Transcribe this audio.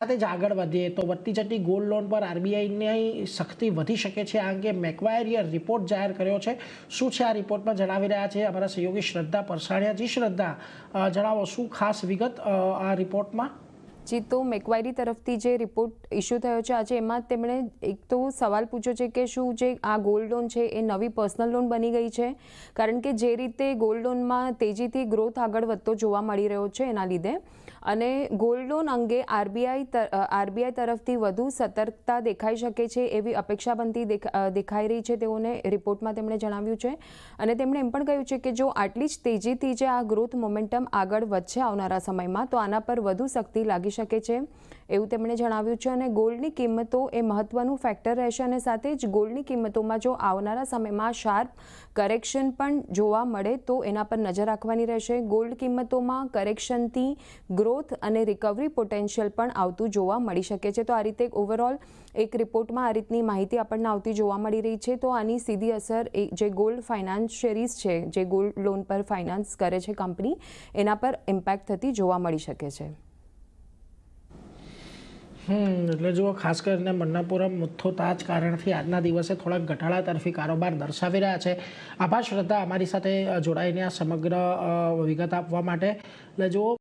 સાથે જ આગળ વધીએ તો વધતી જતી ગોલ્ડ લોન પર આરબીઆઈની સખ્તી વધી શકે છે. આ અંગે મેક્વાયરીએ રિપોર્ટ જાહેર કર્યો છે. શું છે આ રિપોર્ટમાં જણાવી રહ્યા છે અમારા સહયોગી શ્રદ્ધા પરસાણિયા. શ્રદ્ધા, જણાવો શું ખાસ વિગત આ રિપોર્ટમાં? જી, તો મેક્વાયરી તરફથી જે રિપોર્ટ ઇસ્યુ થયો છે આજે, એમાં તેમણે એક તો સવાલ પૂછ્યો છે કે શું જે આ ગોલ્ડ લોન છે એ નવી પર્સનલ લોન બની ગઈ છે, કારણ કે જે રીતે ગોલ્ડ લોનમાં તેજીથી ગ્રોથ આગળ વધતો જોવા મળી રહ્યો છે એના લીધે, અને ગોલ્ડ લોન અંગે આરબીઆઈ તરફથી વધુ સતર્કતા દેખાઈ શકે છે એવી અપેક્ષા બનતી દેખાઈ રહી છે તેઓને રિપોર્ટમાં તેમણે જણાવ્યું છે. અને તેમણે એમ પણ કહ્યું છે કે જો આટલી જ તેજીથી જે આ ગ્રોથ મોમેન્ટમ આગળ વધશે આવનારા સમયમાં, તો આના પર વધુ સખ્તી લાગી શકે છે એવું તેમણે જણાવ્યું છે. અને ગોલ્ડની કિંમતો એ મહત્વનું ફેક્ટર રહેશે, અને સાથે જ ગોલ્ડની કિંમતોમાં જો આવનારા સમયમાં શાર્પ કરેક્શન પણ જોવા મળે તો એના પર નજર રાખવાની રહેશે. ગોલ્ડ કિંમતોમાં કરેક્શનથી ગ્રોથ અને રિકવરી પોટેન્શિયલ પણ આવતું જોવા મળી શકે છે. તો આ રીતે ઓવરઓલ એક રિપોર્ટમાં આ રીતની માહિતી આપણને આવતી જોવા મળી રહી છે. તો આની સીધી અસર જે ગોલ્ડ ફાઇનાન્શિયરીઝ છે, જે ગોલ્ડ લોન પર ફાઇનાન્સ કરે છે કંપની, એના પર ઇમ્પેક્ટ થતી જોવા મળી શકે છે. એટલે જુઓ, ખાસ કરીને મન્નાપુરમ મુથ્થો તાજ કારણથી આજના દિવસે થોડાક ઘટાડા તરફી કારોબાર દર્શાવી રહ્યા છે. આભાર શ્રદ્ધા, અમારી સાથે જોડાઈને આ સમગ્ર વિગત આપવા માટે. એટલે જુઓ,